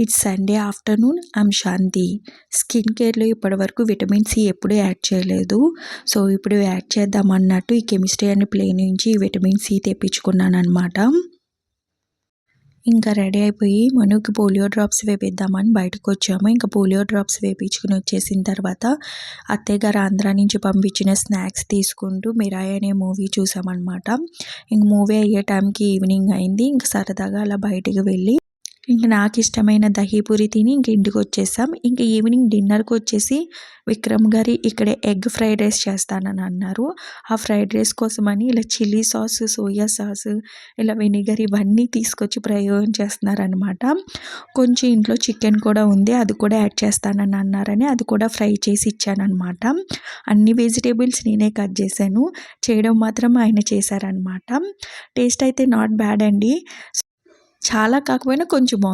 It's Sunday afternoon. I'm Shanti. Skin కేర్లో ఇప్పటివరకు vitamin C ఎప్పుడూ యాడ్ చేయలేదు. సో ఇప్పుడు యాడ్ చేద్దాం అన్నట్టు ఈ కెమిస్ట్రీ అండ్ ప్లే నుంచి విటమిన్ సి తెప్పించుకున్నాను అనమాట. ఇంకా రెడీ అయిపోయి మనుకి పోలియో డ్రాప్స్ వేపిద్దామని బయటకు వచ్చాము. ఇంకా పోలియో డ్రాప్స్ వేపించుకుని వచ్చేసిన తర్వాత అత్తయ్య గారు ఆంధ్ర నుంచి పంపించిన స్నాక్స్ తీసుకుంటూ మిరాయి అనే మూవీ చూసామన్నమాట. ఇంక మూవీ అయ్యే టైంకి ఈవినింగ్ అయింది. ఇంక సరదాగా అలా బయటికి వెళ్ళి ఇంక నాకు ఇష్టమైన దహీపూరి తిని ఇంక ఇంటికి వచ్చేసాం. ఇంక ఈవినింగ్ డిన్నర్కి వచ్చేసి విక్రమ్ గారి ఇక్కడ ఎగ్ ఫ్రైడ్ రైస్ చేస్తానని అన్నారు. ఆ ఫ్రైడ్ రైస్ కోసమని ఇలా చిల్లీ సాస్, సోయా సాస్, ఇలా వెనిగర్ ఇవన్నీ తీసుకొచ్చి ప్రయోగం చేస్తున్నారనమాట. కొంచెం ఇంట్లో చికెన్ కూడా ఉంది, అది కూడా యాడ్ చేస్తానని అన్నారని అది కూడా ఫ్రై చేసి ఇచ్చానమాట. అన్ని వెజిటేబుల్స్ నేనే కట్ చేశాను, చేయడం మాత్రం ఆయన చేశారనమాట. టేస్ట్ అయితే నాట్ బ్యాడ్ అండి, చాలా కాకపోయినా కొంచెం బాగుంది.